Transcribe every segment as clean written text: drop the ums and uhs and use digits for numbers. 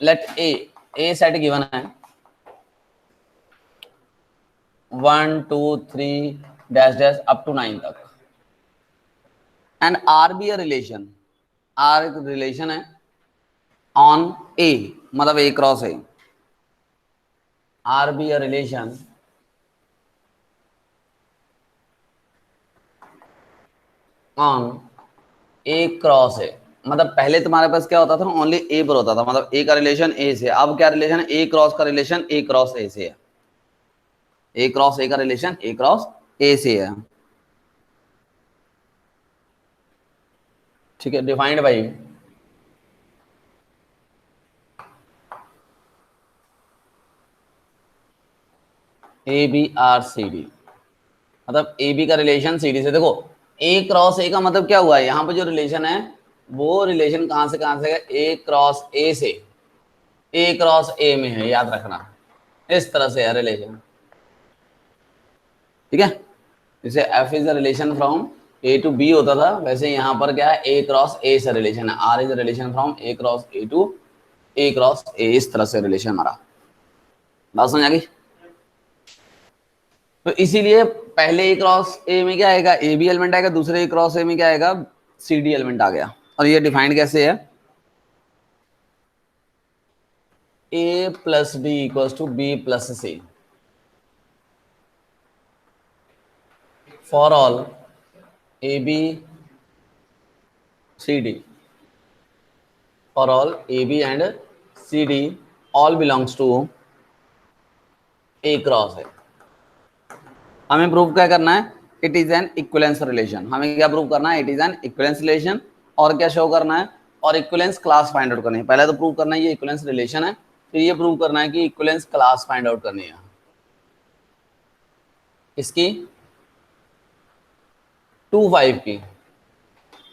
Late ए set given है 1 2 3 dash dash up to 9 तक, and R be a relation, R एक relation है on A, मतलब A cross A, R be a relation on A cross A. मतलब पहले तुम्हारे पास क्या होता था, ओनली ए पर होता था, मतलब ए का रिलेशन ए से। अब क्या रिलेशन है, ए क्रॉस का रिलेशन ए क्रॉस ए से है। ए क्रॉस ए का रिलेशन ए क्रॉस ए से है। ठीक है, defined by A B R C D, मतलब ए बी का रिलेशन सी डी से। देखो ए क्रॉस ए का मतलब क्या हुआ है, यहाँ पे जो रिलेशन है वो रिलेशन कहाँ से है, ए क्रॉस ए से ए क्रॉस ए में है, याद रखना, इस तरह से है रिलेशन। ठीक है, जैसे F is the relation from A to B होता था, वैसे यहाँ पर क्या है, ए क्रॉस ए से रिलेशन है। R is the relation from A cross A to A cross A, इस तरह से रिलेशन हमारा। बात समझ आ गई? तो इसीलिए पहले ए क्रॉस ए में क्या आएगा, ए बी एलिमेंट आएगा, दूसरे ए क्रॉस ए में क्या आएगा, सी डी एलिमेंट आ गया। और ये डिफाइंड कैसे है, A plus D equals to B plus C for all A B C D, for all A B and C D all belongs to A cross है। हमें प्रूव क्या करना है, it is an equivalence relation. हमें क्या prove करना है, it is an equivalence relation. और क्या शो करना है, और इक्विवेलेंस क्लास फाइंड आउट करनी है। पहले तो प्रूव करना है ये इक्विवेलेंस रिलेशन है, फिर ये प्रूव करना है कि इक्विवेलेंस क्लास फाइंड आउट करनी है इसकी 2 5 की,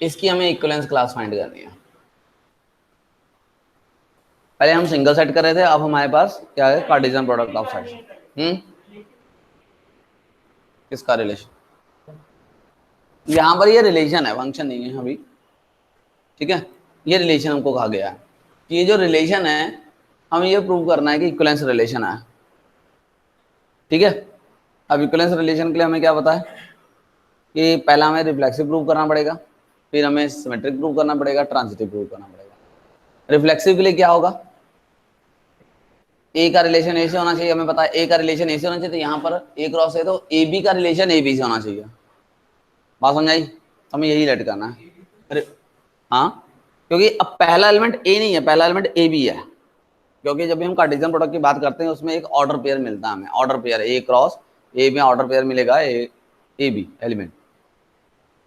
इसकी हमें इक्विवेलेंस क्लास फाइंड करनी है। पहले हम सिंगल सेट कर रहे थे, अब हमारे पास क्या है, कार्टेशियन प्रोडक्ट ऑफ सेट। किसका रिलेशन, यहां पर ये रिलेशन है, फंक्शन नहीं है अभी। ठीक है, ये रिलेशन हमको कहा गया है कि ये जो रिलेशन है हमें ये प्रूव करना है कि इक्विवेलेंस रिलेशन है। ठीक है, अब इक्विवेलेंस रिलेशन के लिए हमें क्या पता है कि पहला हमें रिफ्लेक्सिव प्रूव करना पड़ेगा, फिर हमें सिमेट्रिक प्रूव करना पड़ेगा, ट्रांजिटिव प्रूव करना पड़ेगा। रिफ्लेक्सिव के लिए क्या होगा, ए का रिलेशन ए से होना चाहिए, हमें पता है ए का रिलेशन ए से होना चाहिए, तो यहाँ पर ए क्रॉस है तो ए बी का रिलेशन ए बी से होना चाहिए। बात समझाई? हमें यही लेट करना है। हाँ, क्योंकि अब पहला एलिमेंट ए नहीं है, पहला एलिमेंट ए बी है। क्योंकि जब भी हम कार्टेशियन प्रोडक्ट की बात करते हैं उसमें एक ऑर्डर पेयर मिलता है हमें, ऑर्डर पेयर ए क्रॉस ए में ऑर्डर पेयर मिलेगा, ए बी एलिमेंट।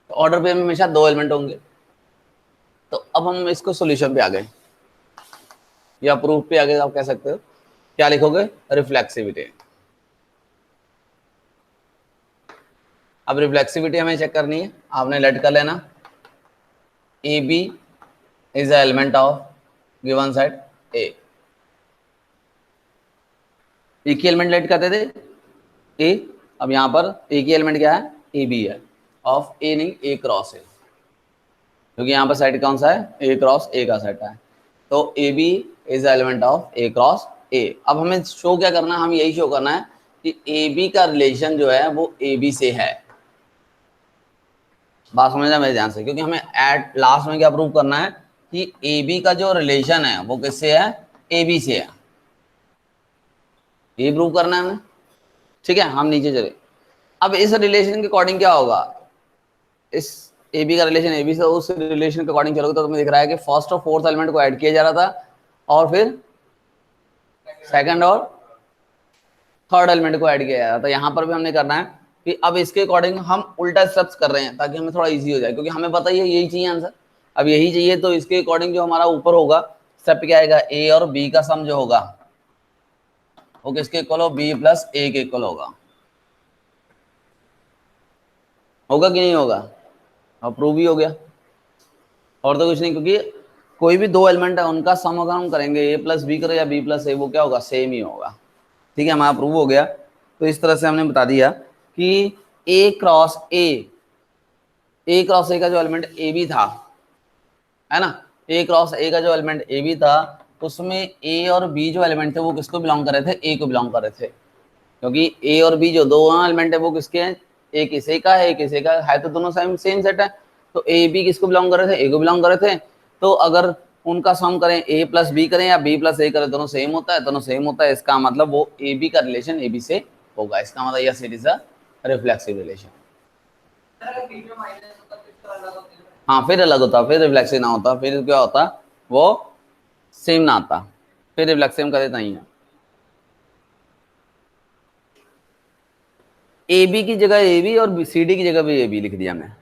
तो ऑर्डर पेयर में हमेशा 2 एलिमेंट होंगे। तो अब हम इसको सोल्यूशन पे आ गए या प्रूफ पे आ गए, आप कह सकते हो। क्या लिखोगे, रिफ्लेक्सिविटी। अब रिफ्लेक्सिविटी हमें चेक करनी है, आपने लेट कर लेना A B is the element of given set A. एक ही एलिमेंट लेट करते थे ए, अब यहां पर एक ही एलिमेंट क्या है, ए बी है, ऑफ ए नहीं ए क्रॉस ए, क्योंकि यहाँ पर सेट कौन सा है, ए क्रॉस ए का सेट है। तो A B is the element of A cross A. अब हमें शो क्या करना है, हमें यही शो करना है कि ए बी का रिलेशन जो है वो ए बी से है। बात समझना मेरे ध्यान से, क्योंकि हमें एट लास्ट में क्या प्रूव करना है कि ए बी का जो रिलेशन है वो किससे है, ए बी से है। ये प्रूव करना है हमें। ठीक है, हम नीचे चले। अब इस रिलेशन के अकॉर्डिंग क्या होगा, इस ए बी का रिलेशन ए बी से, उस रिलेशन के अकॉर्डिंग चलोगे तो तुम्हें दिख रहा है कि फर्स्ट और फोर्थ एलिमेंट को ऐड किया जा रहा था और फिर सेकंड और थर्ड एलिमेंट को ऐड किया जा रहा था। यहाँ पर भी हमने करना है कि अब इसके अकॉर्डिंग हम उल्टा स्टेप्स कर रहे हैं ताकि हमें थोड़ा इजी हो जाए, क्योंकि हमें पता ही है यही चाहिए आंसर। अब यही चाहिए तो इसके अकॉर्डिंग जो हमारा ऊपर होगा स्टेप क्या आएगा, ए और बी का सम जो होगा वो किसके इक्वल हो, बी प्लस ए के इक्वल होगा। होगा कि नहीं होगा, अब प्रूव ही हो गया। और तो कुछ नहीं, क्योंकि कोई भी 2 एलिमेंट है उनका सम अगर हम करेंगे ए प्लस बी करो या बी प्लस ए, वो क्या होगा, सेम ही होगा। ठीक है, हमारा प्रूव हो गया। तो इस तरह से हमने बता दिया कि ए क्रॉस ए का जो एलिमेंट ए बी था, है ना, ए क्रॉस ए का जो एलिमेंट ए बी था उसमें ए और बी जो एलिमेंट थे वो किसको बिलोंग कर रहे थे, ए को बिलोंग कर रहे थे, क्योंकि ए और बी जो दो एलिमेंट है वो किसके हैं, एक इसे का है, एक इसे का है, तो दोनों सेम सेम सेट है। तो ए बी किसको बिलोंग कर रहे थे, ए को बिलोंग कर रहे थे। तो अगर उनका सम करें, ए प्लस बी करें या बी प्लस ए करें, दोनों सेम होता है, दोनों सेम होता है, इसका मतलब वो ए बी का रिलेशन ए बी से होगा। इसका मतलब yes it is a reflexive relation. हाँ फिर अलग होता, फिर रिफ्लेक्सिव ना होता, फिर क्या होता, वो सेम ना आता, फिर रिफ्लेक्सिव का देता ही है। ए बी की जगह ए बी और सी डी की जगह भी ए बी लिख दिया मैं।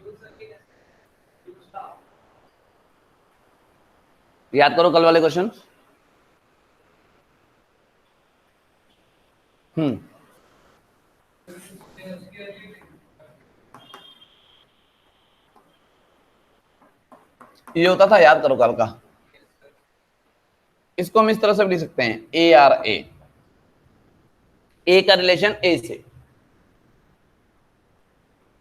याद करो कल वाले क्वेश्चन। ये होता था, याद करो कल का। इसको हम इस तरह से भी लिख सकते हैं, ए आर ए का रिलेशन ए से,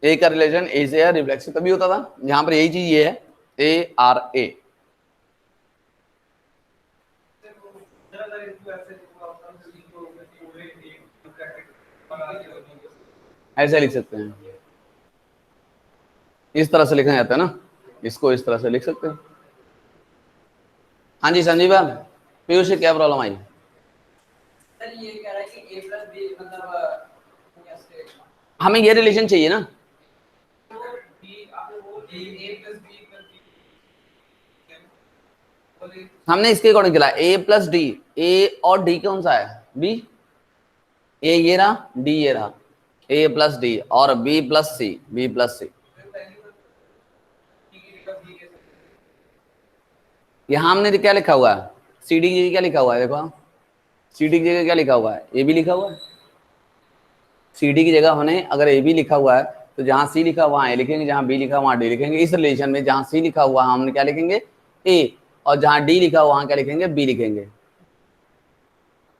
ए का रिलेशन ए से है, रिफ्लेक्सिव तभी होता था। यहां पर यही चीज ये है, ए आर ए। ऐसे लिख सकते हैं, इस तरह से लिखा जाता है ना, इसको इस तरह से लिख सकते हैं। हाँ जी संजीव मैम, पीयूष से क्या प्रॉब्लम आई? सर ये कह रहा है कि a प्लस बी मतलब हमें ये रिलेशन चाहिए ना, हमने इसके अकॉर्डिंग चला ए प्लस डी, ए और डी कौन सा है, बी, ए ये रहा, डी ये रहा, ए प्लस डी और बी प्लस सी, बी प्लस सी। यहां हमने क्या लिखा हुआ है, सी डी की जगह क्या लिखा हुआ है, देखो सी डी की जगह क्या लिखा हुआ है, ए बी लिखा हुआ है। सी डी की जगह हमने अगर ए बी लिखा हुआ है तो जहां सी लिखा वहां ए लिखेंगे, जहां बी लिखा वहां डी लिखेंगे। इस रिलेशन में जहां सी लिखा हुआ हमने क्या लिखेंगे, ए, और जहां डी लिखा हुआ वहां क्या लिखेंगे, बी लिखेंगे।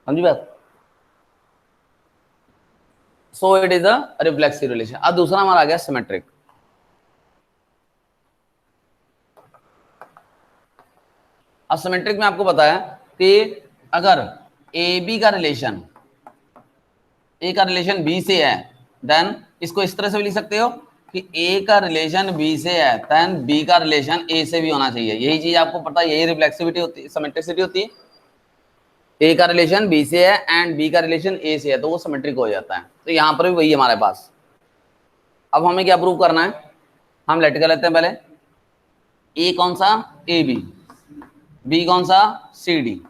समझी बात? So it is a reflexive relation. अब दूसरा हमारा आ गया सिमेट्रिक। अब सिमेट्रिक में आपको बताया कि अगर ए बी का रिलेशन ए का रिलेशन बी से है, देन इसको इस तरह से भी लिख सकते हो कि ए का रिलेशन बी से है, देन बी का रिलेशन ए से भी होना चाहिए। यही चीज आपको पता है, यही रिफ्लेक्सिविटी होती है, सिमेट्रिसिटी होती है। ए का रिलेशन बी से है एंड बी का रिलेशन ए से है, तो वो सिमेट्रिक हो जाता है। तो यहां पर भी वही हमारे पास। अब हमें क्या प्रूव करना है, हम लेट कर लेते हैं पहले। ए कौन सा, ए बी कौन सा, सी डी।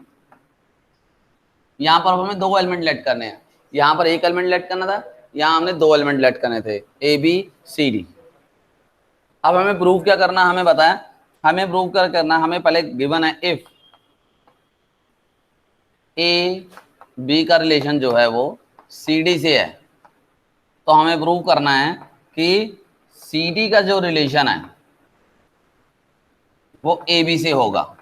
यहां पर हमें दो एलिमेंट लेट करने हैं, यहां पर एक एलिमेंट लेट करना था, यहां हमने दो एलिमेंट लेट करने थे, ए बी सी डी। अब हमें प्रूव क्या करना, हमें बताया, हमें प्रूव क्या करना, हमें पहले गिवन है इफ ए बी का रिलेशन जो है वो सी डी से है, तो हमें प्रूव करना है कि सी डी का जो रिलेशन है वो ए बी से होगा।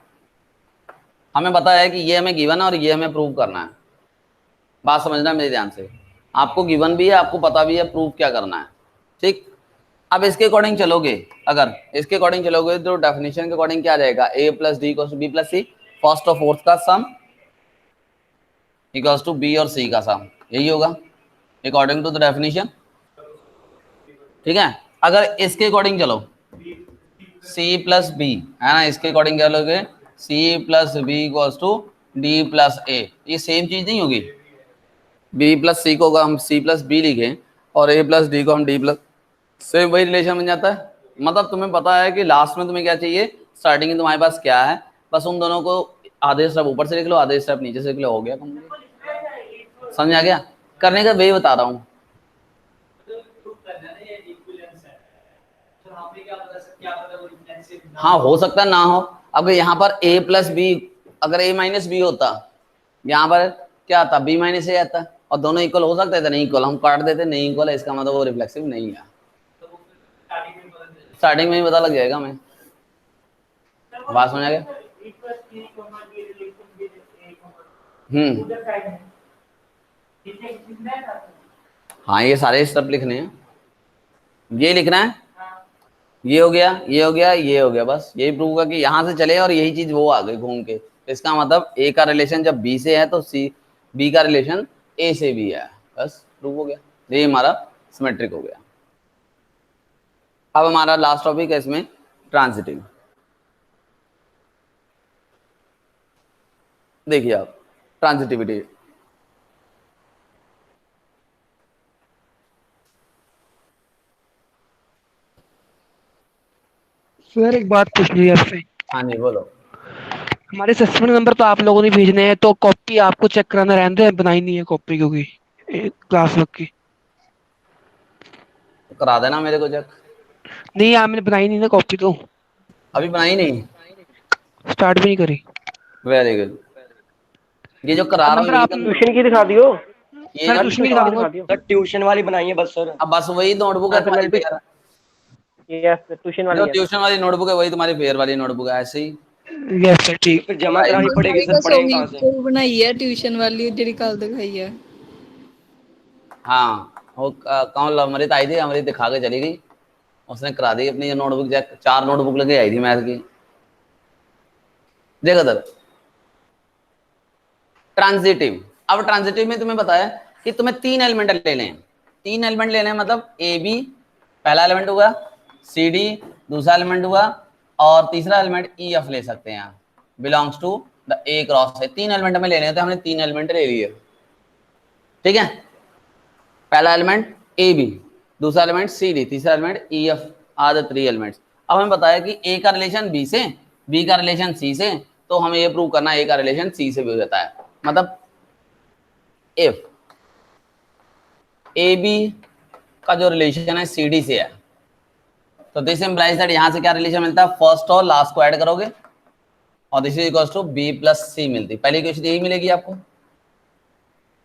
हमें बताया है कि ये हमें गिवन है और ये हमें प्रूव करना है। बात समझना मेरे ध्यान से, आपको गिवन भी है, आपको पता भी है प्रूव क्या करना है, ठीक। अब इसके अकॉर्डिंग चलोगे, अगर इसके अकॉर्डिंग चलोगे तो डेफिनेशन के अकॉर्डिंग क्या आ जाएगा, A plus D equals to B plus C, first और फोर्थ का सम इक्वल्स टू बी और सी का सम, यही होगा अकॉर्डिंग टू द डेफिनेशन, ठीक है। अगर इसके अकॉर्डिंग चलो सी प्लस बी है ना, इसके अकॉर्डिंग क्या लोगे, C plus B equals to D plus A, ये सेम चीज नहीं होगी। बी प्लस सी को हम सी प्लस बी लिखें और ए प्लस डी को हम डी प्लस, सेम वही रिलेशन बन जाता है। मतलब तुम्हें पता है कि लास्ट में तुम्हें क्या चाहिए, स्टार्टिंग में तुम्हारे पास क्या है, बस उन दोनों को आधे स्टेप ऊपर से लिख लो, आधे स्टेप नीचे से लिख लो, हो गया। समझ आ गया? करने का वे बता रहा हूँ। हाँ हो सकता है ना हो। अब यहाँ पर a प्लस बी, अगर a माइनस बी होता, यहाँ पर क्या आता, b माइनस ए आता, और दोनों इक्वल हो सकते थे, नहीं इक्वल, हम काट देते, नहीं इक्वल है, इसका मतलब वो रिफ्लेक्सिव नहीं है। स्टार्टिंग में ही पता लग जाएगा हमें। बात समझ आ गया? हाँ ये सारे स्टेप लिखने हैं, ये लिखना है, ये हो गया, ये हो गया, ये हो गया, बस यही प्रूव होगा कि यहाँ से चले और यही चीज वो आ गई घूम के, इसका मतलब ए का रिलेशन जब बी से है तो सी बी का रिलेशन ए से भी है, बस प्रूव हो गया। ये हमारा सिमेट्रिक हो गया। अब हमारा लास्ट टॉपिक है इसमें ट्रांजिटिव। देखिए आप ट्रांजिटिविटी, सर एक बात पूछनी है आपसे। हाँ जी बोलो। हमारे असेसमेंट नंबर तो आप लोगों ने भेजने हैं, तो कॉपी आपको चेक कराना रहने दो, बनाई नहीं है कॉपी क्योंकि क्लास वर्क की। तो करा देना मेरे को चेक। नहीं आपने बनाई नहीं ना कॉपी, तो अभी बनाई नहीं? स्टार्ट भी नहीं करी। Very good. ये जो करा रहा हूँ नंबर ये आप ट्यूशन की दिखा दियो ये सर यार ट्यूशन की दिखा दूंगा। सर, ट्यूशन वाली बनाई है बस सर। अब बस वही नोटबुक है हाँ सर, तुम्हारी मैंने फेयर, ये ट्यूशन जो वाली है। ट्यूशन वाली नोटबुक है वही तुम्हारी फेयर वाली नोटबुक है, ऐसे ही। यस सर ठीक। फिर जमा करानी पड़ेगी हमारी सर, बस पढ़ेंगे ਉਹੀ कहाँ से? ਉਹ ਬਣਾਈ ਹੈ ट्यूशन वाली ਜਿਹੜੀ ਕੱਲ दिखाई है। हाँ वो कौन अमृत आई थी, अमृत दिखा के चली गई, उसने करा दी अपनी ये नोटबुक चेक। 4 नोटबुक लेके आई थी मैथ की। देखो सर ट्रांजिटिव। अब ट्रांजिटिव में तुम्हें बताया कि तुम्हें 3 एलिमेंट लेने हैं। 3 एलिमेंट लेने हैं मतलब ए बी पहला एलिमेंट हुआ, सी डी दूसरा एलिमेंट हुआ, और तीसरा एलिमेंट ई एफ ले सकते हैं, belongs to the A cross है। 3 एलिमेंट हमें लेने हैं, तो हमने 3 एलिमेंट ले लिए, ठीक है। पहला एलिमेंट ए बी, दूसरा एलिमेंट सी डी, तीसरा element E F, are the 3 elements. अब हमें बताया कि ए का रिलेशन बी से, बी का रिलेशन सी से, तो हमें ये प्रूव करना है ए का रिलेशन सी से भी हो जाता है। मतलब इफ ए बी का जो रिलेशन है सी डी से है, तो दिस इंप्लाइज दैट यहां से क्या रिलेशन मिलता है, फर्स्ट और लास्ट को ऐड करोगे और this is equals to B plus C मिलती। पहली इक्वेशन यही मिलेगी आपको,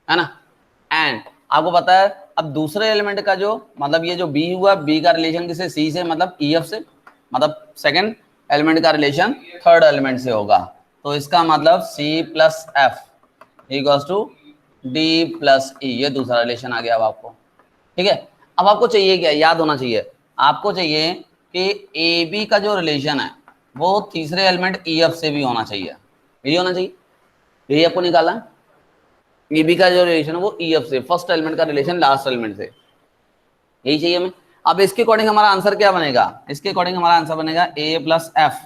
है ना। एंड आपको पता है अब दूसरे एलिमेंट का जो मतलब ये जो बी हुआ, बी का रिलेशन किसे, सी से, मतलब ई एफ से, मतलब सेकंड एलिमेंट का रिलेशन थर्ड एलिमेंट से होगा। तो इसका मतलब C plus F equals to D plus E, ये दूसरा रिलेशन आ गया अब आपको, ठीक है। अब आपको चाहिए क्या, याद होना चाहिए, आपको चाहिए कि ए बी का जो रिलेशन है वो तीसरे एलिमेंट ई एफ से भी होना चाहिए, यही होना चाहिए, यही आपको निकाला है। ए बी का जो रिलेशन है वो ई एफ से, फर्स्ट एलिमेंट का रिलेशन लास्ट एलिमेंट से, यही चाहिए हमें। अब इसके अकॉर्डिंग हमारा आंसर क्या बनेगा, इसके अकॉर्डिंग हमारा आंसर बनेगा ए प्लस एफ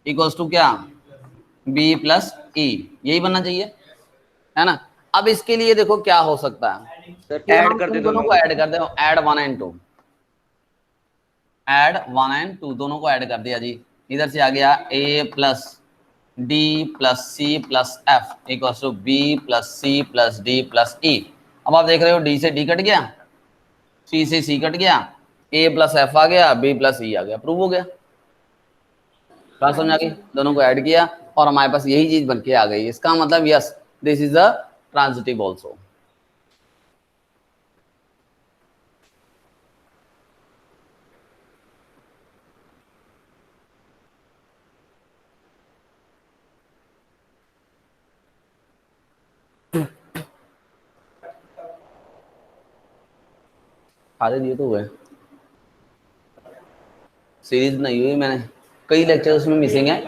इक्वल्स टू क्या, बी प्लस ई, यही बनना चाहिए, है ना। अब इसके लिए देखो क्या हो सकता है सर कि ऐड हम कर दे इन दोनों दोनों को ऐड कर दे, ऐड 1 एंड 2, ऐड 1 एंड 2 दोनों को ऐड कर दिया जी। इधर से आ गया A plus D plus C plus F equal to B plus C plus D plus E. अब आप देख रहे हो डी से डी कट गया, सी से सी कट गया, ए प्लस एफ आ गया, बी प्लस ई आ गया, प्रूव हो गया। बात समझ आ गई, दोनों को ऐड किया और हमारे पास यही चीज बन के आ गई। इसका मतलब yes this is a transitive also. आधे दिए तो हुए, सीरीज नहीं हुई मैंने, कई लेक्चर उसमें मिसिंग है,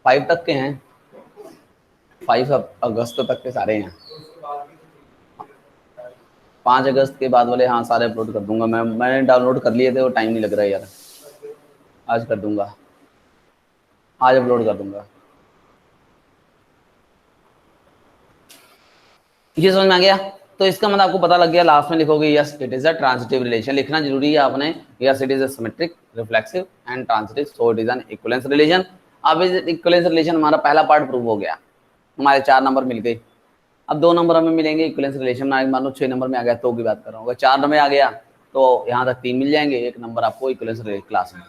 5 तक के हैं, 5 अगस्त तक के सारे हैं, 5 अगस्त के बाद वाले हाँ सारे अपलोड कर दूंगा। मैंने डाउनलोड कर लिए थे, वो टाइम नहीं लग रहा है यार, आज कर दूंगा, आज अपलोड कर दूंगा। ये समझ में आ गया, तो इसका मतलब आपको पता लग गया, लास्ट में लिखोगे yes it is a transitive relation, लिखना जरूरी है आपने, yes it is a symmetric reflexive and transitive, so it is an equivalence relation. अब इस इक्विवेलेंस रिलेशन हमारा पहला पार्ट प्रूव हो गया, हमारे 4 नंबर मिल गए। अब 2 नंबर हमें मिलेंगे इक्विवेलेंस रिलेशन में, मान लो 6 नंबर में आ गया तो की बात कर रहा हूँ, अगर 4 नंबर में आ गया तो यहाँ तक 3 मिल जाएंगे, 1 नंबर आपको इक्विवेलेंस क्लास में।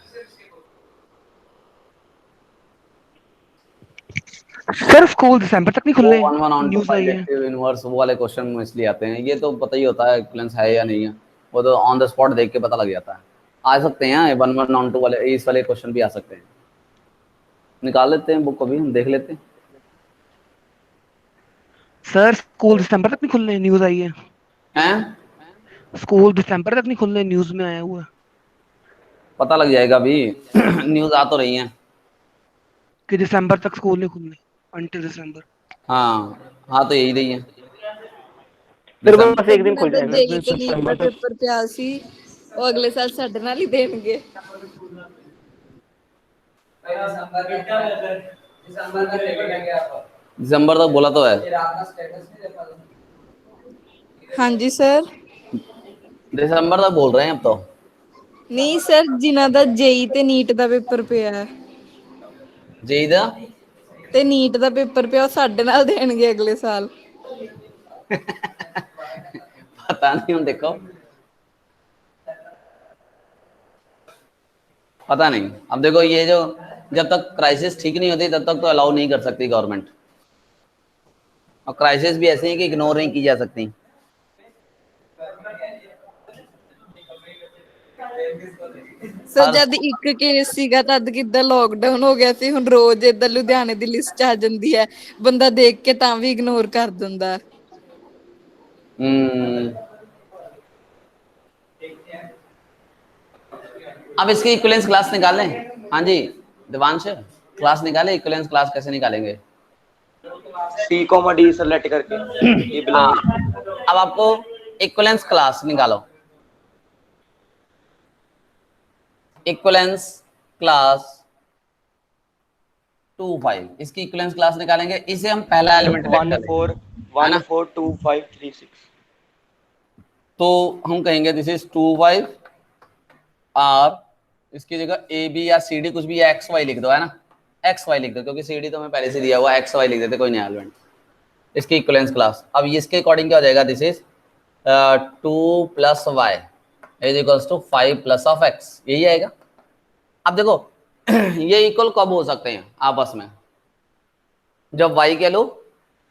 सर स्कूल दिसंबर तक नहीं वो खुलने, 1 1 ऑन टू न्यूज आई है। बाइजेक्टिव इनवर्स वो वाले क्वेश्चन में इसलिए आते हैं, ये तो पता ही होता है इक्विवेलेंस है या नहीं है, वो तो ऑन द स्पॉट देख के पता लग जाता है। आ सकते हैं 1 1 ऑन टू वाले, इस वाले क्वेश्चन भी आ सकते हैं, निकाल लेते हैं बुक को भी, हम देख लेते हैं। सर स्कूल दिसंबर तक नहीं खुलने, न्यूज आई है। हैं स्कूल दिसंबर तक नहीं खुलने, न्यूज में आया हुआ है। पता लग जाएगा अभी न्यूज आ तो रही है। कि दिसंबर तक स्कूल नहीं खुलने, अंटिल दिसंबर। हाँ तो यही है तेरे को दिसंबर। बस एक दिन खुल जाएगा। जेई ਤੇ ਨੀਟ ਦਾ ਪੇਪਰ ਪਿਆ ਸੀ ਉਹ ਅਗਲੇ ਸਾਲ ਸਾਡੇ ਨਾਲ ਹੀ ਦੇਣਗੇ। दिसंबर तक बोला तो है। ਹਾਂਜੀ ਸਰ। दिसंबर तक बोल रहे हैं अब तो। ਨਹੀਂ ਸਰ ਜਿਨ੍ਹਾਂ ਦਾ ਜੇਈ ਤੇ ਨੀਟ ਦਾ ਪੇਪਰ ਪਿਆ ਹੈ जेई दा ਤੇ ਨੀਟ ਦਾ ਪੇਪਰ ਪਿਆ ਉਹ ਸਾਡੇ ਨਾਲ ਦੇਣਗੇ ਅਗਲੇ ਸਾਲ। पता नहीं, हम देखो पता नहीं। अब देखो ये जो जब तक क्राइसिस ठीक नहीं होती तब तक तो अलाउ नहीं कर सकती गवर्नमेंट, और क्राइसिस भी ऐसे हैं कि इग्नोर नहीं की जा सकती। ਸਰ हर ਜਦ ਇੱਕ ਕੇਸ ਸੀਗਾ ਤਦ ਕਿੱਦਾਂ ਲੋਕਡਾਊਨ ਹੋ ਗਿਆ ਸੀ, ਹੁਣ ਰੋਜ਼ ਏਦਾਂ ਲੁਧਿਆਣੇ ਦੀ ਲਿਸਟ ਆ ਜਾਂਦੀ ਹੈ, ਬੰਦਾ ਦੇਖ ਕੇ ਤਾਂ ਵੀ ਇਗਨੋਰ ਕਰ ਦਿੰਦਾ। अब इसकी इक्विवेलेंस क्लास निकालें। हाँ जी दिवांश, क्लास निकाले, इक्विवेलेंस क्लास कैसे निकालेंगे? सी कॉमा डी सेलेक्ट करके ये हाँ बिलोंग। अब आपको इक्विवेलेंस क्लास निकालो। इक्विवेलेंस क्लास 2 5, इसकी इक्विवेलेंस क्लास निकालेंगे। इसे हम पहला एलिमेंट लेट कर देंगे, 1 4 है ना? 1 4 2 5 3 6। तो हम कहेंगे दिस इज 2 5 आर, इसकी जगह ए बी या सी डी कुछ भी या एक्स वाई लिख दो, है ना? एक्स वाई लिख दो क्योंकि सी डी तो हमें पहले से दिया हुआ, एक्स वाई लिख देते, कोई नया एलिमेंट। इसकी इक्विवेलेंस क्लास अब इसके अकॉर्डिंग क्या हो जाएगा? This is 2 plus Y is equals to 5 plus of X, यही आएगा। अब देखो ये इक्वल कब हो सकते हैं आपस में? जब y के लो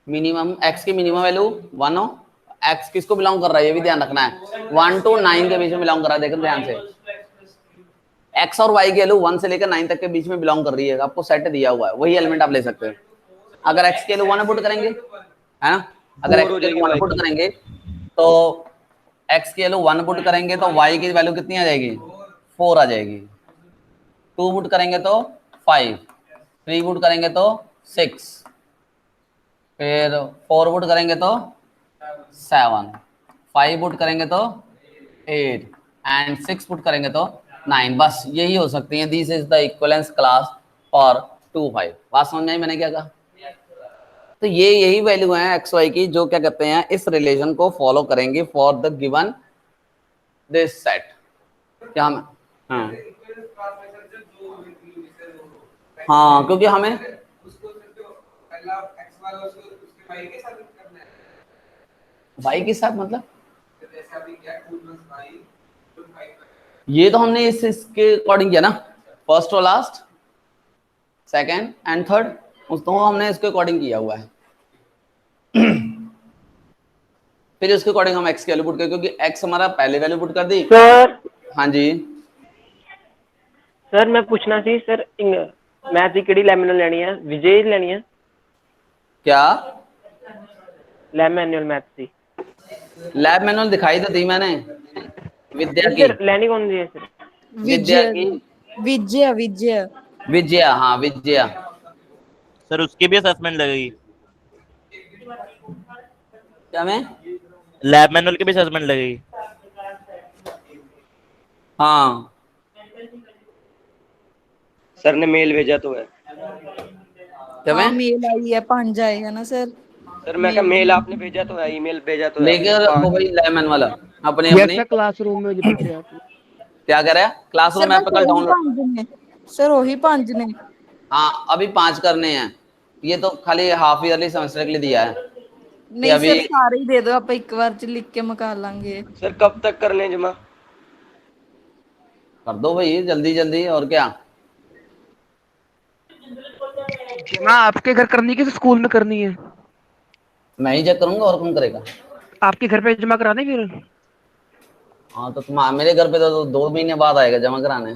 मिनिमम, x की मिनिमम वैल्यू 1 हो। x किसको बिलोंग कर रहा है ये भी ध्यान रखना है, 1 to 9 के बीच में बिलोंग कर रहा है, देखो ध्यान से। x और y की वैल्यू 1 से लेकर 9 तक के बीच में बिलोंग कर रही है, आपको सेट दिया हुआ है, वही एलिमेंट आप ले सकते हो। अगर x की वैल्यू 1 पुट करेंगे, है ना? अगर x की वैल्यू 1 पुट करेंगे तो x की वैल्यू 1 पुट करेंगे तो y की वैल्यू कितनी आ जाएगी? 4 आ जाएगी। 2 पुट करेंगे तो 5, 3 पुट करेंगे तो 6, फिर 4 पुट करेंगे तो 7, 5 पुट करेंगे तो 8 एंड 6 पुट करेंगे तो 9। बस यही हो सकती है। This is the equivalence class for 2 5। बात समझ में आई मैंने क्या कहा? तो ये यही वैल्यू है एक्स वाई की जो क्या कहते हैं इस रिलेशन को फॉलो करेंगे for the given this set. क्या हम हाँ क्योंकि हमें वाई के साथ मतलब ये तो हमने इसके अकॉर्डिंग किया ना, फर्स्ट और लास्ट, सेकंड एंड थर्ड, उस तो हमने इसके अकॉर्डिंग किया हुआ है। फिर उसके अकॉर्डिंग हम एक्स की वैल्यू पुट कर, क्योंकि एक्स हमारा पहले वैल्यू पुट कर दी। सर हाँ जी सर मैं पूछना सी सर, मैथ की केड़ी लैमिनल लेनी है? विजय लेनी है क्या? लैब मैनुअल मैथ की लैब मैनुअल दिखाई तो दी मैंने, विद्या की। सर लेनी कौन सी है सर? विद्या की, विजय विजय विजया, हाँ विजया। सर उसकी भी असेसमेंट लगेगी? क्या में? लैब मैनुअल की भी असेसमेंट लगेगी? हाँ सर ने मेल भेजा तो है। क्या हाँ में? मेल आई है, 5 आएगा ना सर। सर मैं क्या मेल आपने भेजा तो है, ईमेल भेजा तो है। लेकर रखो भाई लैब मैनुअल अपने ये अपनी। सर क्लासरूम में जो बच्चे आते हैं। क्या कर रहा है? क्लासरूम सर ऐप पे बस कल वही डाउनलोड। 5 ने सर, वही 5 ने। हाँ अभी 5 करने हैं, ये तो खाली हाफ ईयरली सेमेस्टर के लिए दिया है। नहीं अभी सर सारे ही दे दो, आप एक बार च लिख के मुका लांगे। सर कब तक करने जमा? कर दो भाई जल्दी जल्दी, और क्या। जमा आपके घर करनी है कि स्कूल में करनी है? मैं ही चेक करूंगा और कौन करेगा? आपके घर पे जमा करा दें फिर? हाँ तो तुम मेरे घर पे तो 2 महीने बाद आएगा जमा कराने।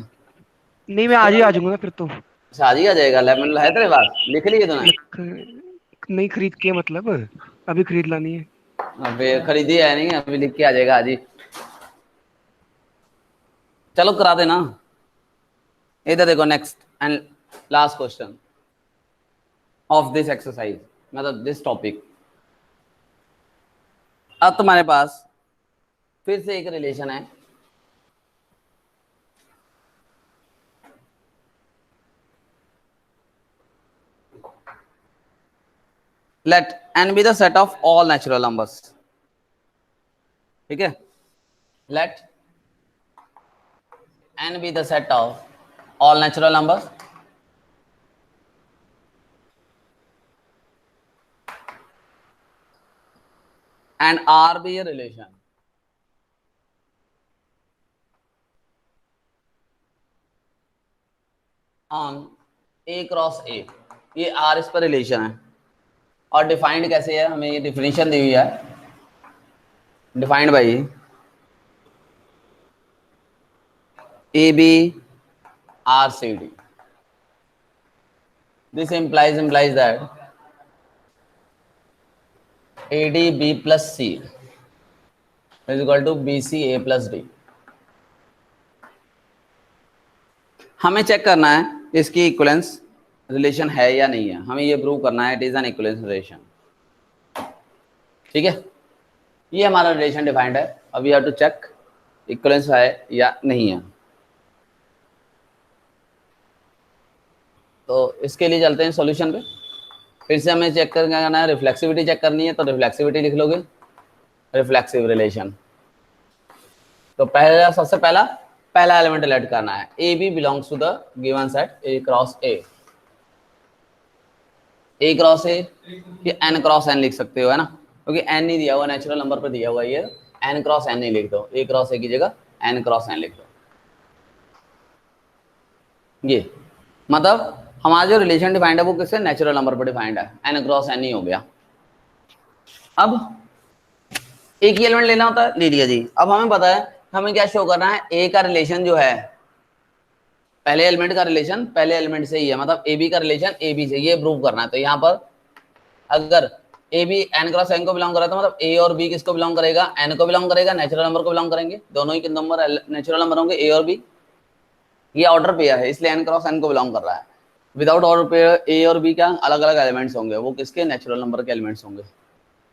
नहीं मैं आज ही आ जाऊंगा ना फिर तो। शादी आ जाएगा। लैब मैनुअल है तेरे पास? लिख लिए तूने? नहीं खरीद के मतलब अभी खरीद लानी है। अबे खरीदी है नहीं, अभी लिख के आ जाएगा आज ही। चलो करा देना। इधर देखो next and last question. Of this exercise, मतलब दिस टॉपिक। अब तुम्हारे पास फिर से एक रिलेशन है, let n be the set of all natural numbers, ठीक है, let n be the set of all natural numbers and R be a relation on A cross A। ये R इस पर रिलेशन है और डिफाइंड कैसे है, हमें ये डिफिनेशन दी हुई है, defined by A B R C D. This implies that AD B plus C is equal to BC A plus D। हमें चेक करना है इसकी इक्विवेलेंस रिलेशन है या नहीं है, हमें ये प्रूव करना है it is an equivalence relation, ठीक है। ये हमारा रिलेशन डिफाइंड है, अब we have to check equivalence है या नहीं है। तो इसके लिए चलते हैं सॉल्यूशन पे। फिर से हमें चेक करना है, रिफ्लेक्सिविटी चेक करनी है, तो रिफ्लेक्सिविटी लिख लोगे, रिफ्लेक्सिव रिलेशन। तो पहला सबसे पहला एलिमेंट लेट करना है, A B belongs to the given set A cross A कि एन क्रॉस एन लिख सकते हो, है ना, क्योंकि एन नहीं दिया हुआ, नेचुरल नंबर पर दिया हुआ ये, एन क्रॉस एन नहीं लिख दो, ए क्रॉस ए की जगह एन क्रॉस एन लिख दो। ये मतलब हमारा जो रिलेशन डिफाइंड है वो किससे, नेचुरल नंबर पर डिफाइंड है, एन क्रॉस एन ही हो गया। अब एक ही एलिमेंट लेना होता है, ले लिया जी। अब हमें पता है हमें क्या शो करना है, ए का रिलेशन जो है पहले एलिमेंट का रिलेशन पहले एलिमेंट से ही है, मतलब ए बी का रिलेशन ए बी से, ये प्रूव करना है। तो यहाँ पर अगर A B N cross N को बिलोंग कर रहा है तो मतलब ए और बी किसको बिलोंग करेगा, एन को बिलोंग करेगा, नेचुरल नंबर को बिलोंग करेंगे, दोनों ही नंबर नेचुरल नंबर होंगे ए और बी। ये ऑर्डर पेयर है इसलिए एन क्रॉस एन को बिलोंग कर रहा है। विदाउट ऑर्डर पेयर ए और बी क्या अलग अलग एलिमेंट्स होंगे, वो किसके, नेचुरल नंबर के एलिमेंट्स होंगे।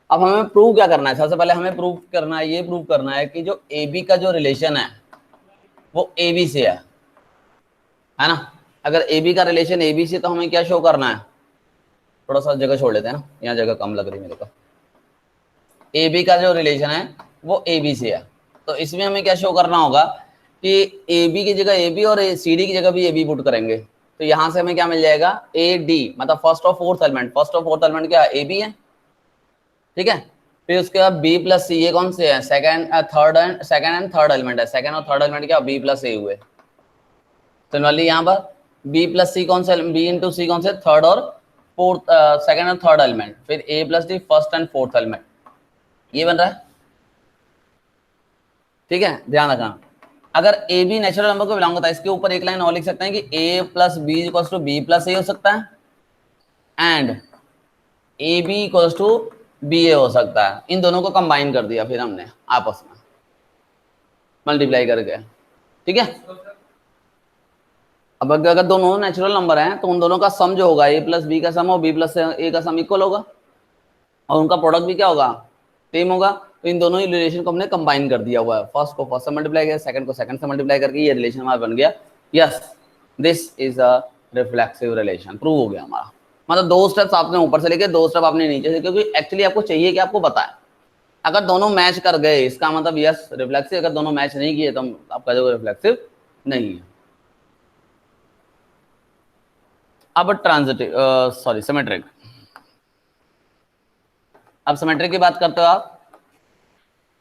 अब हमें प्रूव क्या करना है, सबसे पहले हमें प्रूव करना है, ये प्रूव करना है कि जो ए बी का जो रिलेशन है वो ए बी से है ना। अगर ए बी का रिलेशन ए बी से तो हमें क्या शो करना है, थोड़ा सा जगह छोड़ लेते हैं ना, यहाँ जगह कम लग रही मेरे को। ए बी का जो रिलेशन है वो ए बी से है, तो इसमें हमें क्या शो करना होगा कि ए बी की जगह ए बी और सी डी की जगह भी ए बी पुट करेंगे। तो यहाँ से हमें क्या मिल जाएगा, ए डी, मतलब फर्स्ट और फोर्थ एलिमेंट क्या ए बी है, ठीक है। फिर उसके बाद बी प्लस सी, ये कौन से है, सेकंड एंड थर्ड एलिमेंट है, सेकंड और थर्ड एलिमेंट क्या बी प्लस ए हुए। सिमिलरली यहाँ पर बी प्लस सी कौन से, बी इंटू सी कौन से, थर्ड और फोर्थ, सेकंड और थर्ड एलिमेंट। फिर A plus D first and fourth element, ये बन रहा है, ठीक है। ध्यान रखना, अगर ए बी नेचुरल नंबर को बिलोंग करता है, इसके ऊपर एक लाइन और लिख सकते हैं कि A plus B equals to B plus A हो सकता है, and A B equals to B A हो सकता है। इन दोनों को कंबाइन कर दिया फिर हमने आपस में मल्टीप्लाई करके, ठीक है। अब अगर दोनों नेचुरल नंबर हैं तो उन दोनों का सम जो होगा, ए प्लस बी का सम और बी प्लस ए का सम इक्वल होगा, और उनका प्रोडक्ट भी क्या होगा, सेम होगा। तो इन दोनों ही रिलेशन को हमने कंबाइन कर दिया हुआ है, फर्स्ट को फर्स्ट से मल्टीप्लाई किया, सेकंड को सेकंड से मल्टीप्लाई करके ये रिलेशन हमारा बन गया। Yes, this is a reflexive relation, prove हो गया हमारा। मतलब दो स्टेप्स आपने ऊपर से लेके दो स्टेप आपने नीचे से, क्योंकि एक्चुअली आपको चाहिए कि आपको बताए, अगर दोनों मैच कर गए इसका मतलब यस रिफ्लेक्सिव, अगर दोनों मैच नहीं किए तो आपका जो रिफ्लेक्सिव नहीं है। अब ट्रांजिटिव सॉरी सिमेट्रिक, अब सिमेट्रिक की बात करते हो आप,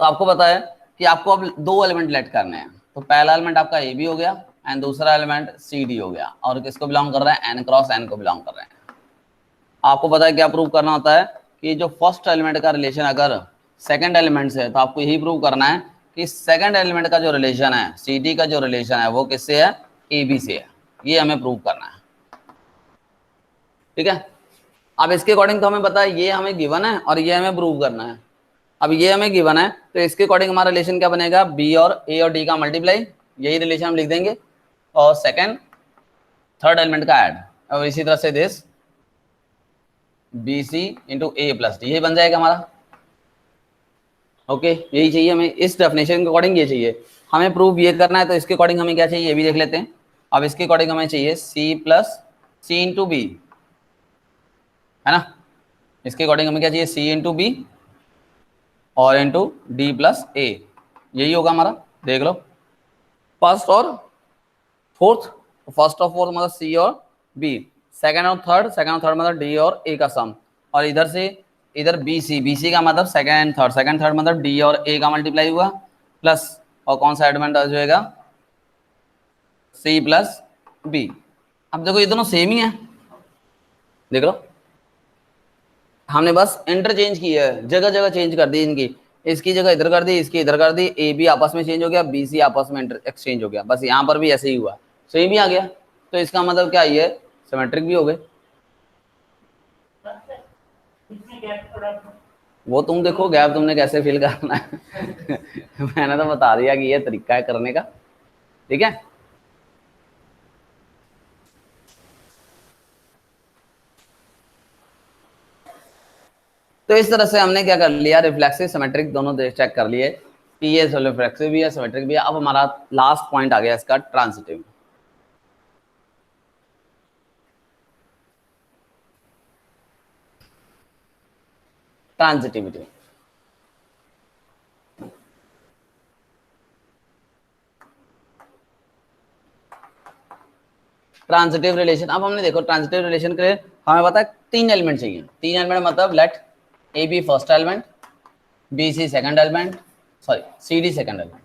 तो आपको पता है कि आपको अब दो एलिमेंट लेट करने हैं। तो पहला एलिमेंट आपका ए बी हो गया एंड दूसरा एलिमेंट सी डी हो गया, और किसको बिलोंग कर रहा है, एन क्रॉस एन को बिलोंग कर रहे हैं। आपको पता है क्या प्रूव करना होता है कि जो फर्स्ट एलिमेंट का रिलेशन अगर सेकंड एलिमेंट से है तो आपको यही प्रूव करना है कि सेकंड एलिमेंट का जो रिलेशन है, सी डी का जो रिलेशन है वो किससे है, ए बी से है। ये हमें प्रूव करना है, ठीक है। अब इसके अकॉर्डिंग तो हमें पता है ये हमें गिवन है और ये हमें प्रूव करना है। अब ये हमें गिवन है तो इसके अकॉर्डिंग हमारा रिलेशन क्या बनेगा, बी और ए और डी का मल्टीप्लाई, यही रिलेशन हम लिख देंगे, और सेकंड थर्ड एलिमेंट का ऐड, और इसी तरह से this B C into A plus D, ये बन जाएगा हमारा। ओके यही चाहिए हमें, इस डेफिनेशन के अकॉर्डिंग ये चाहिए। हमें प्रूफ ये करना है तो इसके अकॉर्डिंग हमें क्या चाहिए ये भी देख लेते हैं। अब इसके अकॉर्डिंग हमें चाहिए सी प्लस सी इंटू बी, है ना। इसके अकॉर्डिंग हमें क्या चाहिए, सी इंटू बी और इंटू डी प्लस ए, यही होगा हमारा। देख लो फर्स्ट और फोर्थ, फर्स्ट और फोर्थ मतलब सी और बी, सेकंड और थर्ड मतलब डी और ए का सम, और इधर से इधर बी सी का मतलब सेकंड थर्ड मतलब डी और ए का मल्टीप्लाई हुआ प्लस, और कौन सा एडमेंट हो जाएगा, सी प्लस बी। अब देखो ये दोनों सेम ही है, देख लो हमने बस इंटरचेंज की है, जगह जगह चेंज कर दी इनकी, इसकी जगह इधर कर दी, इसकी इधर कर दी, ए बी आपस में चेंज हो गया, बी सी आपस में एक्सचेंज हो गया, बस यहाँ पर भी ऐसे ही हुआ, सेम ही आ गया। तो इसका मतलब क्या, ये सिमेट्रिक भी हो गए। वो तुम देखो गैप तुमने कैसे फिल करना है मैंने तो बता दिया कि ये तरीका है करने का, ठीक है। तो इस तरह से हमने क्या कर लिया, रिफ्लेक्सिव सिमेट्रिक दोनों चेक कर लिए कि ये रिफ्लेक्सिव भी है सिमेट्रिक भी है। अब हमारा लास्ट पॉइंट आ गया इसका, ट्रांजिटिव। Transitivity, transitive relation. अब हमने देखो ट्रांजिटिव रिलेशन के लिए हमें पता है 3 एलिमेंट चाहिए। 3 एलिमेंट मतलब let A B first element, B C second element, sorry C D second element,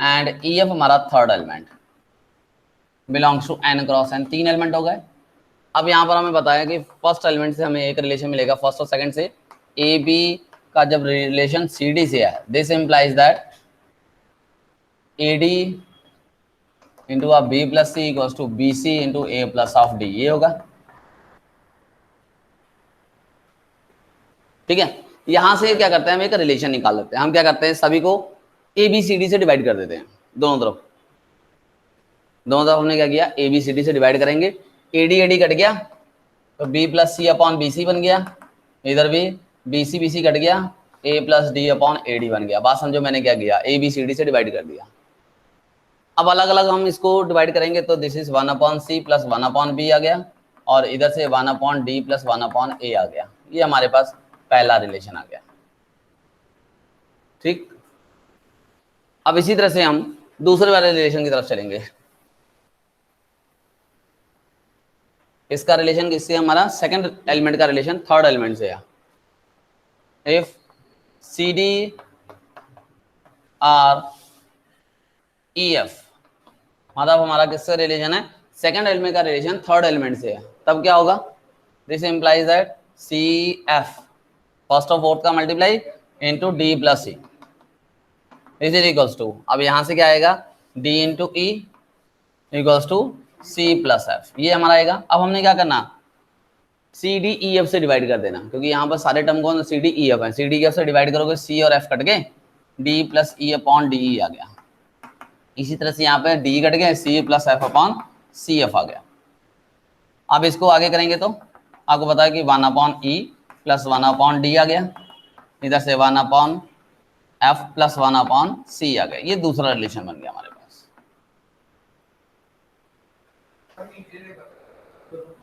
and E F हमारा third element, belongs to N cross N. 3 element हो गए। अब यहाँ पर हमें बताया कि फर्स्ट एलिमेंट से हमें एक रिलेशन मिलेगा, फर्स्ट और सेकंड से। ए बी का जब रिलेशन सी डी से है, this implies that A D into of B plus C equals to B C into A plus of D, ये होगा, ठीक है। यहां से क्या करते हैं, हम एक रिलेशन निकाल लेते हैं। हम क्या करते हैं, सभी को ए बी सी डी से डिवाइड कर देते हैं, दोनों तरफ। दोनों तरफ हमने क्या किया, ए बी सी डी से डिवाइड करेंगे, ए डी कट गया तो B plus C upon B C बन गया, इधर भी बी सी कट गया, A plus D upon A D बन गया। बात समझो मैंने क्या किया, ए बी सी डी से डिवाइड कर दिया। अब अलग अलग हम इसको डिवाइड करेंगे तो this is 1 upon C plus 1 upon B आ गया, और इधर से 1 upon D plus 1 upon A आ गया। ये हमारे पास पहला रिलेशन आ गया, ठीक। अब इसी तरह से हम दूसरे वाले रिलेशन की तरफ चलेंगे। इसका रिलेशन किससे, हमारा सेकंड एलिमेंट का रिलेशन थर्ड एलिमेंट से है। If C D R E F, मतलब हमारा किससे रिलेशन है, सेकंड एलिमेंट का रिलेशन थर्ड एलिमेंट से है, तब क्या होगा, this implies that C F first और फोर्थ का multiply into D plus C is equals to, अब यहां से क्या आएगा, D into E equals to C plus F, ये हमारा आएगा। अब हमने क्या करना, सी डी ई एफ से डिवाइड कर देना, क्योंकि यहाँ पर सारे टर्म कौन सी डी ई एफ है, सी डी एफ से डिवाइड करोगे सी और एफ कट गए, D plus E upon D E आ गया। इसी तरह से यहाँ पे डी कट गया, C plus F upon C F आ गया। अब इसको आगे करेंगे तो आपको पता है कि 1 upon E plus 1 upon D आ गया, इधर से 1 upon F plus 1 upon C आ गया। ये दूसरा रिलेशन बन गया हमारे पास,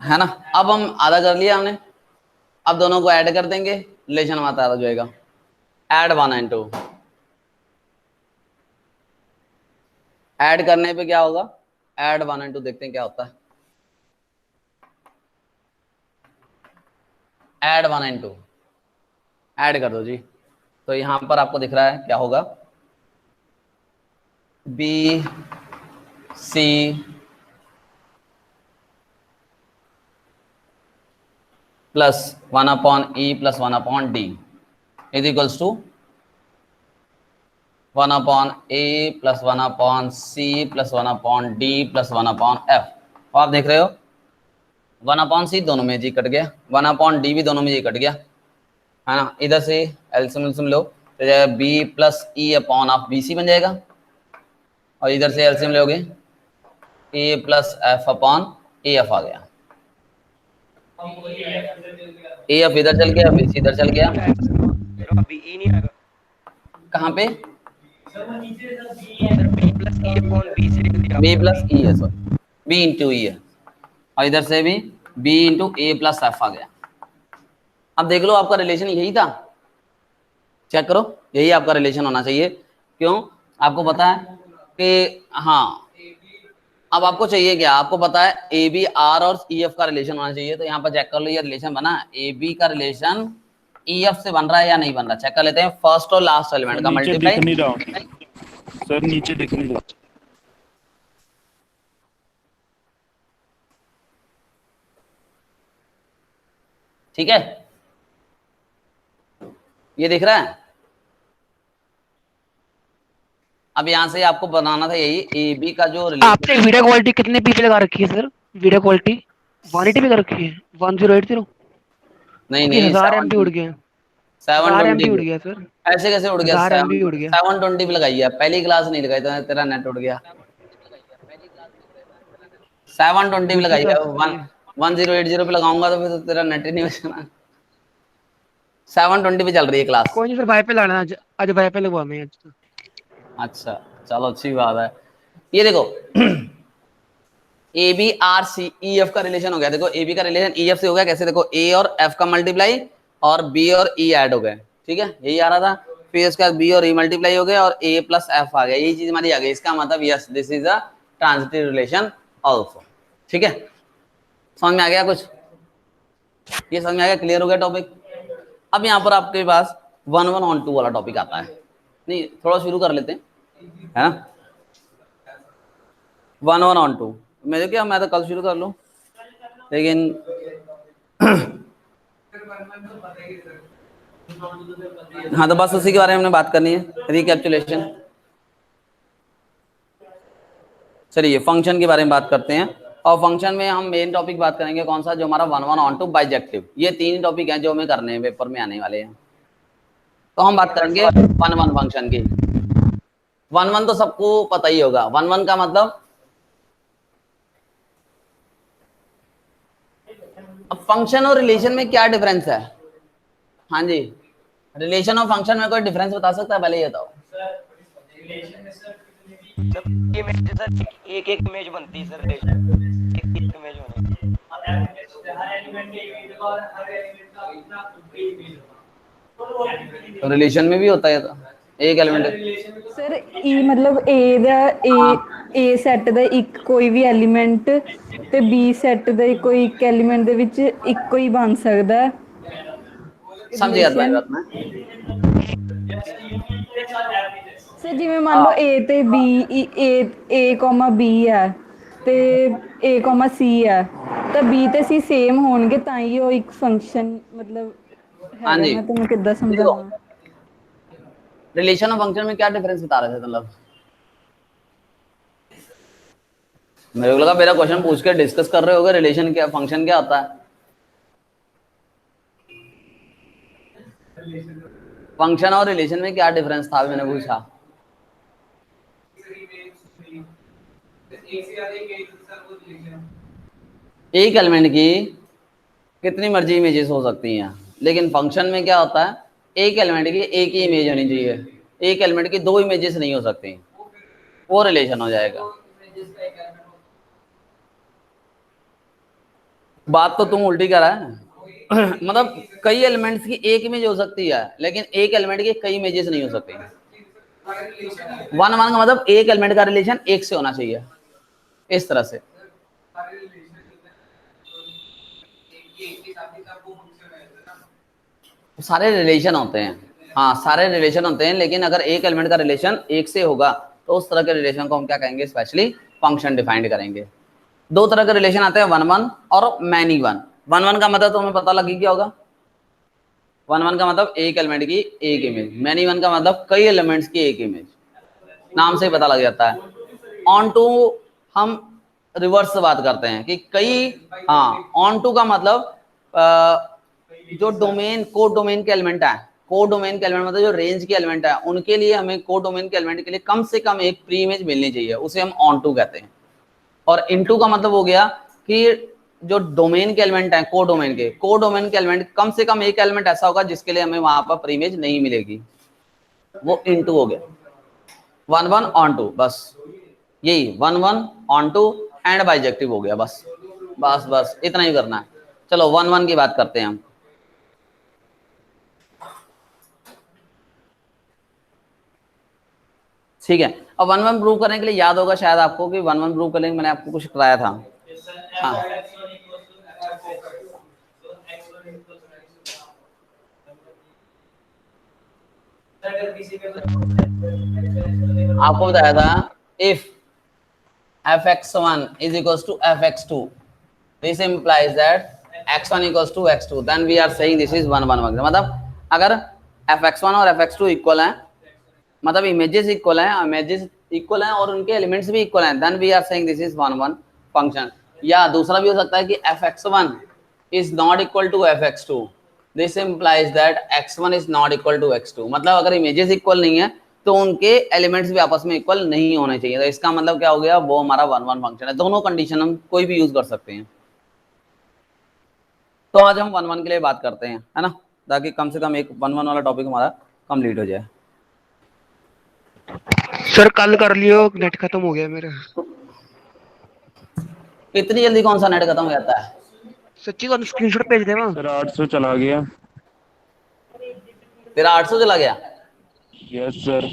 है ना। अब हम आधा कर लिया हमने, अब दोनों को ऐड कर देंगे, रिलेशन हमारा आधा हो जाएगा। ऐड 1 एंड 2, ऐड करने पे क्या होगा, ऐड 1 एंड 2 देखते हैं क्या होता है। ऐड 1 एंड 2 ऐड कर दो जी, तो यहां पर आपको दिख रहा है क्या होगा, B C plus 1 upon E plus 1 upon D is equals to 1 upon A plus 1 upon C plus 1 upon D plus 1 upon F. और आप देख रहे हो 1 अपॉन सी दोनों में जी कट गया, 1 अपॉन डी भी दोनों में जी कट गया, है ना। इधर से एलसीएम लो तो B plus E upon of B C बन जाएगा, और इधर से एलसीएम लोगे A plus F upon A F आ गया। ए एफ इधर चल गया, बी सी इधर चल गया, अभी ई नहीं आएगा कहाँ पे B plus E upon B से लिख दिया बी प्लस ई है, सॉरी बी इंटू ई है, और इधर से भी B into A plus F आ गया। अब देख लो आपका रिलेशन यही था, चेक करो, यही आपका रिलेशन होना चाहिए। क्यों? आपको पता है कि हाँ, अब आपको चाहिए क्या, आपको पता है ए बी आर और ई एफ का रिलेशन होना चाहिए, तो यहाँ पर चेक कर लो ये रिलेशन बना, ए बी का रिलेशन ई एफ से बन रहा है या नहीं बन रहा, चेक कर लेते हैं। फर्स्ट और लास्ट एलिमेंट का मल्टीप्लाई, सर नीचे दिख नहीं रहा। ठीक है, ये दिख रहा है। अब यहां से आपको बनाना था यही ए बी का जो आपने वीडियो क्वालिटी कितने पी पे लगा रखी है सर? वीडियो क्वालिटी 180 पे कर रखी है, 1080। नहीं नहीं 1000 MB उड़ गया, 1000 MB उड़ 720 गया सर, ऐसे कैसे उड़ गया? 1000 MB उड़ गया। 720 पे लगाई है, पहली क्लास नहीं लगाई तो तेरा नेट उड़ गया। 720 पे लगाई है, 1080 पे लगाऊंगा तो फिर तो तेरा नेट ही नहीं बचना। 720 पे चल रही है क्लास। कोई नहीं सर, वाई पे लाना, आज वाई पे लगवाना है आज। अच्छा चलो अच्छी बात है। ये देखो A B R C E F का रिलेशन हो गया। देखो ए बी का रिलेशन ई एफ से हो गया, कैसे? देखो ए और एफ का मल्टीप्लाई और बी और ई ऐड हो गए, ठीक है, यही आ रहा था। फिर उसके बाद बी और ई मल्टीप्लाई हो गए और ए प्लस एफ आ गया, यही चीज हमारी आ गई। इसका मतलब yes this is a transitive relation also, ठीक है। समझ में आ गया कुछ? ये समझ में आ गया, क्लियर हो गया टॉपिक। अब यहाँ पर आपके पास 1 1 on 2 वाला टॉपिक आता है। नहीं, थोड़ा शुरू कर लेते हैं, है ना। 1 1 on 2 मेरे क्या, मैं तो कल शुरू कर लूं, लेकिन हाँ तो बस उसी के बारे में हमने बात करनी है, रिकैप्चुलेशन। चलिए फंक्शन के बारे में बात करते हैं, और फंक्शन में हम मेन टॉपिक बात करेंगे कौन सा, जो हमारा 1 1 on 2 बाइजेक्टिव। ये 3 टॉपिक हैं जो हमें करने हैं, पेपर में आने वाले हैं। तो हम बात करेंगे 1 1 फंक्शन की। 1 1 तो सबको पता ही होगा। 1 1 का मतलब, अब फंक्शन और रिलेशन में क्या डिफरेंस है? हाँ जी, रिलेशन और फंक्शन में कोई डिफरेंस बता सकता है? पहले ये बताओ। एक एक इमेज बनती है सर, एक इमेज होने। तो रिलेशन में भी होता है तो एक एलिमेंट। सर ई मतलब ए ਦਾ ए ਸੈੱਟ ਦਾ ਇੱਕ ਕੋਈ ਵੀ ਐਲੀਮੈਂਟ ਤੇ ਬੀ ਸੈੱਟ ਦਾ ਕੋਈ ਇੱਕ ਐਲੀਮੈਂਟ ਦੇ ਵਿੱਚ ਇੱਕੋ ਹੀ ਬਣ ਸਕਦਾ ਹੈ। समझ गया तुम्हारी बात में। ਸਰ ਜਿਵੇਂ ਮੰਨ ਲਓ A ਤੇ B A, B ਹੈ ਤੇ A, C ਹੈ, ਤਾਂ B ਤੇ C ਸੇਮ ਹੋਣਗੇ ਤਾਂ ਹੀ ਉਹ ਇੱਕ ਫੰਕਸ਼ਨ ਮਤਲਬ हाँ जी, मैं तुम्हें कितना समझाऊं। रिलेशन और फंक्शन में क्या डिफरेंस बता रहे थे? मतलब मेरे को लगा मेरा क्वेश्चन पूछ के डिस्कस कर रहे होगे, रिलेशन क्या फंक्शन क्या होता है। फंक्शन और रिलेशन में क्या डिफरेंस था, मैंने पूछा। एक एलिमेंट की कितनी मर्जी इमेजेस हो सकती हैं, लेकिन फंक्शन में क्या होता है, एक एलिमेंट की एक ही इमेज होनी चाहिए, एक एलिमेंट की 2 इमेजेस नहीं हो सकती, वो रिलेशन हो जाएगा। बात तो तुम उल्टी कर रहा है मतलब कई एलिमेंट्स की एक इमेज हो सकती है, लेकिन एक एलिमेंट की कई इमेजेस नहीं हो सकती। 1 1 का मतलब एक एलिमेंट का रिलेशन एक से होना चाहिए, इस तरह से। सारे रिलेशन होते हैं, हाँ सारे रिलेशन होते हैं, लेकिन अगर एक एलिमेंट का रिलेशन एक से होगा तो उस तरह के रिलेशन को हम क्या कहेंगे, स्पेशली फंक्शन डिफाइंड करेंगे। 2 तरह के रिलेशन आते हैं, 1 1 और मैनी 1। 1 1 का मतलब तो हमें पता लगी क्या होगा, 1 1 का मतलब एक एलिमेंट की एक इमेज, मैनी 1 का मतलब कई एलिमेंट्स की एक इमेज, नाम से ही पता लग जाता है। ऑन टू हम रिवर्स से बात करते हैं कि कई, हाँ ऑन टू का मतलब जो डोमेन को डोमेन के एलिमेंट है, को डोमेन के एलिमेंट मतलब जो रेंज के एलिमेंट है, उनके लिए हमें को डोमेन के एलिमेंट के लिए कम से कम एक प्री इमेज मिलनी चाहिए, उसे हम ऑन टू कहते हैं। और इनटू का मतलब हो गया कि जो डोमेन के एलिमेंट हैं, को डोमेन के एलिमेंट, कम से कम एक एलिमेंट ऐसा होगा जिसके लिए हमें वहां पर प्री इमेज नहीं मिलेगी, वो इनटू हो गया, 1 1 ऑन टू, बस यही 1 1 ऑन टू एंड बाइजेक्टिव हो गया, बस बस बस इतना ही करना है। चलो 1 1 की बात करते हैं हम। ठीक है, अब 1 1 प्रूव करने के लिए याद होगा शायद आपको कि 1 1 प्रूव करने के लिए मैंने आपको कुछ कराया था। हाँ, आपको बताया था if fx1 is equals to fx2, this implies that x1 equals to x2, then we are saying this is 1 1 1। मतलब अगर fx1 और fx2 इक्वल हैं, मतलब इमेजेस इक्वल हैं, इमेजेस इक्वल हैं और उनके एलिमेंट्स भी इक्वल हैं, then we are saying this is 1 1 function. या दूसरा भी हो सकता है कि fx1 is not equal to fx2, this implies that x1 is not equal to x2। मतलब अगर इमेजेस इक्वल नहीं है तो उनके एलिमेंट्स भी आपस में इक्वल नहीं होने चाहिए, तो इसका मतलब क्या हो गया, वो हमारा 1 1 फंक्शन है। दोनों कंडीशन हम कोई भी यूज कर सकते हैं। तो आज हम 1 1 के लिए बात करते हैं, है ना, ताकि कम से कम एक 1 1 वाला टॉपिक हमारा कंप्लीट हो जाए। सर कल कर लियो, नेट खत्म हो गया मेरा। इतनी जल्दी कौन सा नेट खत्म हो जाता है? सच्ची को स्क्रीनशॉट भेज दे वहां। सर 800 चला गया। तेरा 800 चला गया? Yes sir.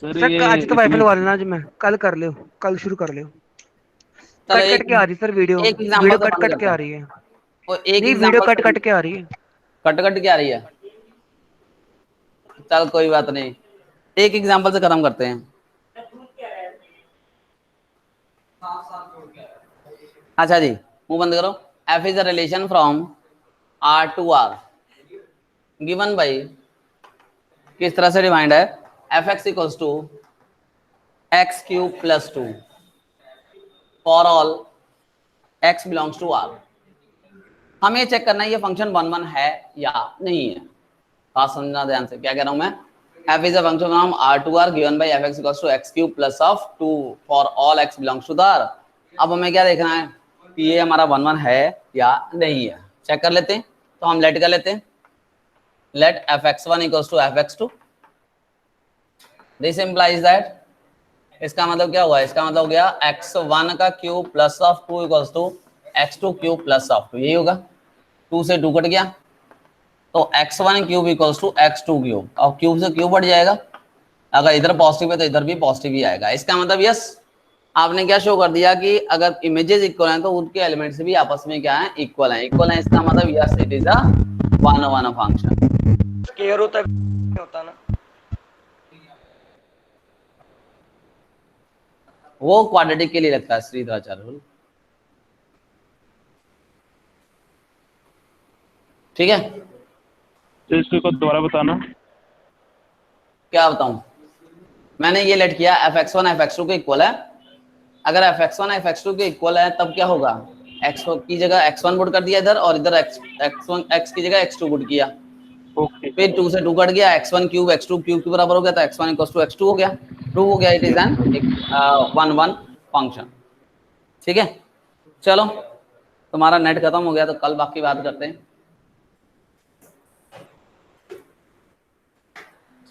सर आज तो वाईफाई लगा लेना, आज मैं कल कर लियो, कल शुरू कर लियो। कट कट के आ रही sir video, video cut cut के आ रही है। और एक नहीं वीडियो कट कट के आ रही है, कट कट के आ रही है। चल कोई बात नहीं, एक एग्जांपल से खत्म करते हैं। अच्छा जी, मुंह बंद करो। f is a relation from r to r given by, किस तरह से डिफाइंड है, fx equals to X cube plus 2 for all x belongs to r। हमें ये चेक करना है ये फंक्शन 1 1 है या नहीं है। बात समझना ध्यान से, क्या कह रहा हूं मैं, f is a function from r to r given by fx equals to X cube plus of 2 for all x belongs to r। अब हमें क्या देखना है कि ये हमारा 1 1 है या नहीं है, चेक कर लेते हैं। तो हम लेट कर लेते हैं, let fx1 equals to fx2, this implies that, इसका मतलब क्या हुआ, इसका मतलब हो गया x1 का cube plus of 2 equals to x2 cube plus of 2, यही होगा। 2 से 2 कट गया तो x1 cube equals to x2 cube, और क्यूब से क्यूब बढ़ जाएगा, अगर इधर पॉजिटिव है तो इधर भी पॉजिटिव ही आएगा। इसका मतलब यस, आपने क्या शो कर दिया कि अगर इमेजेस इक्वल हैं तो उनके एलिमेंट्स भी आपस में क्या है, इक्वल हैं। इक्वल हैं इसका मतलब yes it is a 1 1 function. Square होता ना, वो क्वाड्रेटिक के लिए लगता है श्रीधराचार्य रूल, ठीक है। तो इसको दोबारा बताना। क्या बताऊं, मैंने ये लेट किया fx1 fx2 के इक्वल है। अगर fx1 fx2 के इक्वल है तब क्या होगा, x की जगह x1 पुट कर दिया इधर, और इधर x की जगह x2 पुट किया। ओके। फिर 2 से 2 कट गया, x1 क्यूब x2 क्यूब के बराबर हो गया, तो x1 इक्वल्स टू x2 हो गया, प्रूव हो गया इट इज एन 1 1 फंक्शन, ठीक है। चलो तुम्हारा नेट खत्म हो गया तो कल बाकी बात करते हैं।